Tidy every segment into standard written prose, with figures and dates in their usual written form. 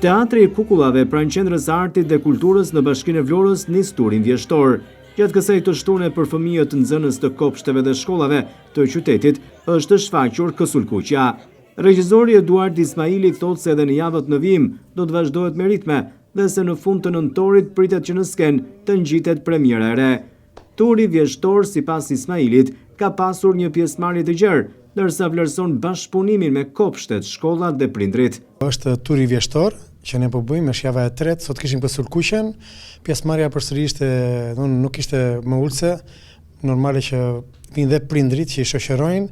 Teatri i Kukullave pranë Qendrës së Artit dhe Kulturës në Bashkinë e Vlorës nis turin vjeshtor. Gjatë kësaj të shtunë për fëmijët nxënës të kopshteve dhe shkollave të qytetit është shfaqur Kësulkuqja. Regjizori Eduard Ismaili thotë se edhe në javët në vijim do të vazhdohet me ritme dhe se në fund të nëntorit pritet që në sken të ngjitet premiera e re. Turi vjeshtor, sipas Ismailit, ka pasur një pjesëmarrje të gjerë, ndërsa vlerëson bashkëpunimin me kopshtet, shkollat dhe prindrit. Është turi vjeshtor që ne po bëjmë, është java e tretë, sot kishim Kësulkuqen. Pjesëmarrja përsëri nuk ishte më ulse, normale që vinë dhe prindrit që i shoqërojnë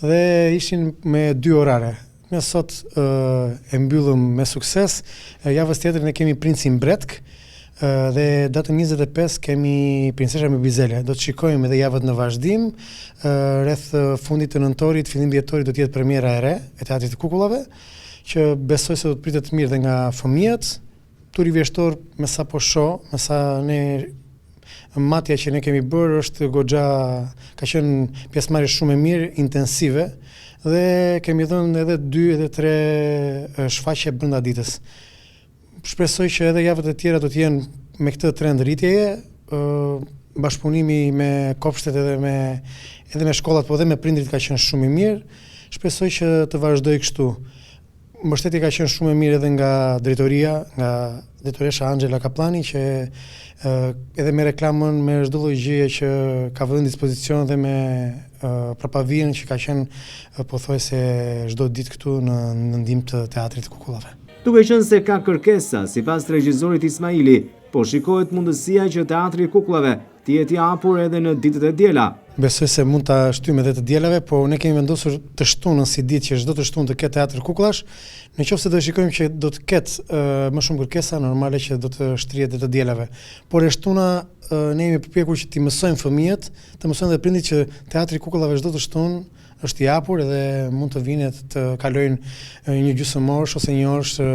dhe ishin me 2 orare. Ne sot e mbyllëm me sukses. Javës tjetër ne kemi Princin Mbretk dhe datën 25 kemi Princesha me Bizele. Do të shikojmë edhe javët në vazhdim. Rreth fundit të nëntorit, fillim dhjetorit do të jetë premiera e re e Teatrit të Kukullave, që besoj se do të pritet mirë dhe nga fëmijët. Turi vjeshtor, me sa po shoh, me sa matja që ne kemi bërë është goxha, ka qenë pjesëmarrje shumë e mirë, intensive, dhe kemi dhënë edhe 2 edhe 3 shfaqje brenda ditës. Shpresoj që edhe javët e tjera do të jenë me këtë trend rritjeje, bashkëpunimi me kopshtet edhe me shkollat, po edhe me prindrit ka qenë shumë i mirë. Shpresoj që të vazhdoj kështu. Mbështetje ka qenë shumë e mirë edhe nga drejtoria, nga drejtoresha Angela Kaplani, që edhe me reklamën, me çdo lloj gjëje që ka vënë në dispozicion dhe me prapavijën që ka qenë pothuajse çdo ditë këtu në ndihmë të Teatrit të Kukullave. Duke qenë se ka kërkesa, sipas regjisorit Ismaili, po shikohet mundësia që Teatri i Kukullave të jetë i hapur edhe në ditët e diela. Besoj se mund ta shtyjmë edhe të dielave, po ne kemi vendosur të shtunën si ditë që çdo të shtunë të ketë teatr kukullash. Nëse do shikojmë që do të ketë më shumë kërkesa, normale që do të shtrihet edhe të dielave. Por e shtuna ne jemi përpjekur që t'i mësojmë fëmijët, të mësojmë dhe prindit që Teatri i Kukullave çdo të shtunë është i hapur edhe mund të vinë të kalojnë një gjysmëorë ose një orë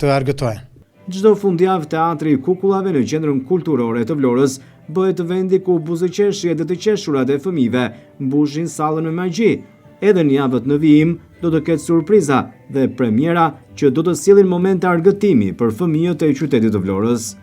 të argëtojnë. Çdo fundjavë Teatri i Kukullave në Qendrën Kulturore të Vlorës bëhet vendi ku buzëqeshjet dhe të qeshurat e fëmijëve mbushin sallën me magji. Edhe në javët në vijim do të ketë surpriza dhe premiera që do të sjellin momente argëtimi për fëmijët e qytetit të Vlorës.